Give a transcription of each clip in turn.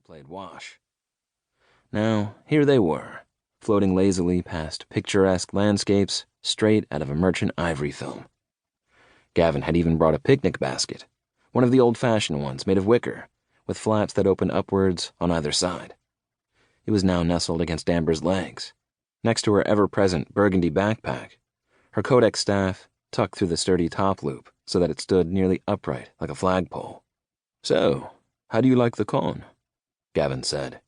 played wash. Now, here they were, floating lazily past picturesque landscapes straight out of a merchant ivory film. Gavin had even brought a picnic basket, one of the old-fashioned ones made of wicker, with flaps that opened upwards on either side. It was now nestled against Amber's legs, next to her ever-present burgundy backpack, her codex staff tucked through the sturdy top loop so that it stood nearly upright like a flagpole. "So, how do you like the con?" Gavin said,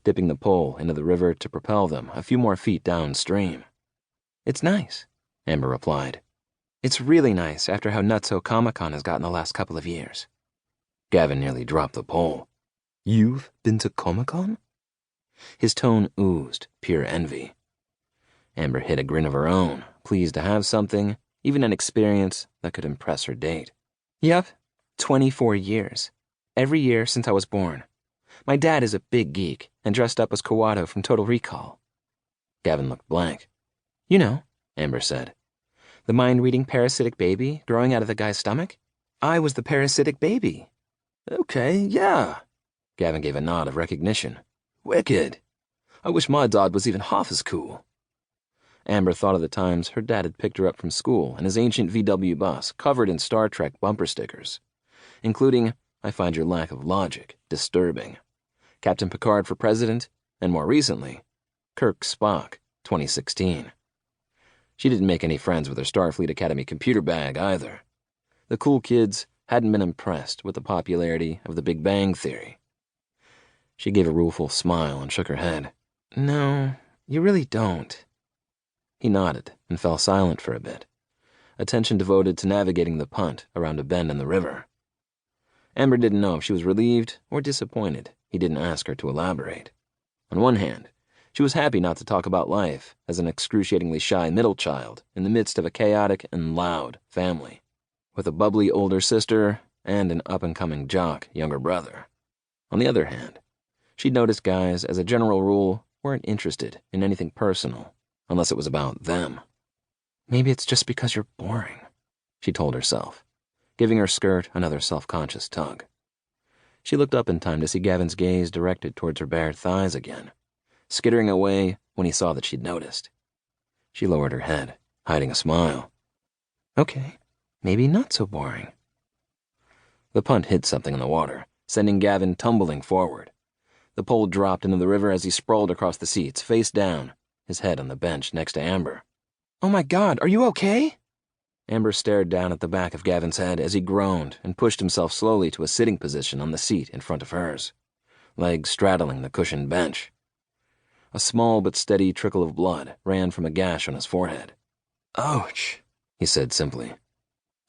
dipping the pole into the river to propel them a few more feet downstream. "It's nice," Amber replied. "It's really nice after how nutso Comic-Con has gotten the last couple of years." Gavin nearly dropped the pole. "You've been to Comic-Con?" His tone oozed pure envy. Amber hid a grin of her own, pleased to have something, even an experience, that could impress her date. "Yep, 24 years. Every year since I was born. My dad is a big geek and dressed up as Kawato from Total Recall." Gavin looked blank. "You know," Amber said. "The mind-reading parasitic baby growing out of the guy's stomach? I was the parasitic baby." "Okay, yeah." Gavin gave a nod of recognition. "Wicked. I wish my dad was even half as cool." Amber thought of the times her dad had picked her up from school in his ancient VW bus covered in Star Trek bumper stickers, including "I find your lack of logic disturbing," Captain Picard for president, and more recently, Kirk Spock, 2016. She didn't make any friends with her Starfleet Academy computer bag either. The cool kids hadn't been impressed with the popularity of the Big Bang Theory. She gave a rueful smile and shook her head. "No, you really don't." He nodded and fell silent for a bit, attention devoted to navigating the punt around a bend in the river. Amber didn't know if she was relieved or disappointed he didn't ask her to elaborate. On one hand, she was happy not to talk about life as an excruciatingly shy middle child in the midst of a chaotic and loud family, with a bubbly older sister and an up-and-coming jock younger brother. On the other hand, she'd noticed guys, as a general rule, weren't interested in anything personal, unless it was about them. "Maybe it's just because you're boring," she told herself, giving her skirt another self-conscious tug. She looked up in time to see Gavin's gaze directed towards her bare thighs again, skittering away when he saw that she'd noticed. She lowered her head, hiding a smile. "Okay, maybe not so boring." The punt hit something in the water, sending Gavin tumbling forward. The pole dropped into the river as he sprawled across the seats, face down, his head on the bench next to Amber. "Oh my God, are you okay?" Amber stared down at the back of Gavin's head as he groaned and pushed himself slowly to a sitting position on the seat in front of hers, legs straddling the cushioned bench. A small but steady trickle of blood ran from a gash on his forehead. "Ouch," he said simply.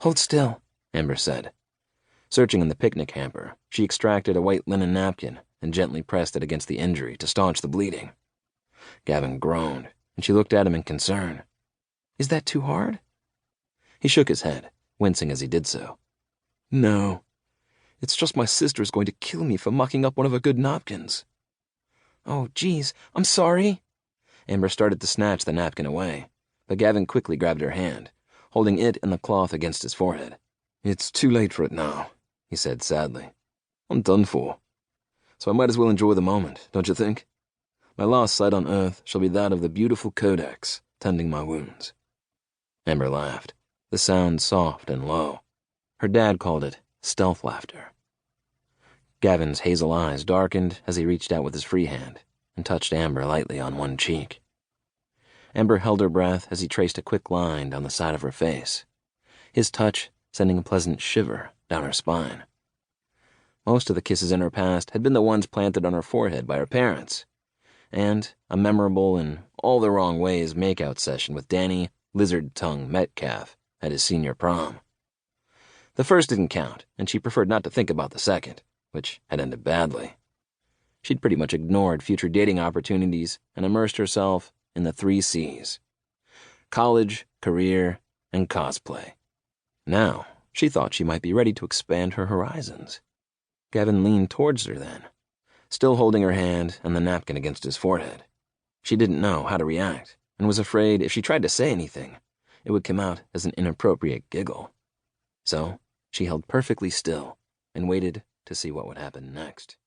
"Hold still," Amber said. Searching in the picnic hamper, she extracted a white linen napkin and gently pressed it against the injury to staunch the bleeding. Gavin groaned, and she looked at him in concern. "Is that too hard?" He shook his head, wincing as he did so. "No. It's just my sister's going to kill me for mucking up one of her good napkins." "Oh, geez, I'm sorry." Amber started to snatch the napkin away, but Gavin quickly grabbed her hand, holding it and the cloth against his forehead. "It's too late for it now," he said sadly. "I'm done for. So I might as well enjoy the moment, don't you think? My last sight on Earth shall be that of the beautiful Codex tending my wounds." Amber laughed, the sound soft and low. Her dad called it stealth laughter. Gavin's hazel eyes darkened as he reached out with his free hand and touched Amber lightly on one cheek. Amber held her breath as he traced a quick line down the side of her face, his touch sending a pleasant shiver down her spine. Most of the kisses in her past had been the ones planted on her forehead by her parents, and a memorable in all the wrong ways makeout session with Danny Lizard Tongue Metcalf at his senior prom. The first didn't count, and she preferred not to think about the second, which had ended badly. She'd pretty much ignored future dating opportunities and immersed herself in the 3 C's: college, career, and cosplay. Now, she thought she might be ready to expand her horizons. Gavin leaned towards her then, still holding her hand and the napkin against his forehead. She didn't know how to react, and was afraid if she tried to say anything, it would come out as an inappropriate giggle. So, she held perfectly still and waited to see what would happen next.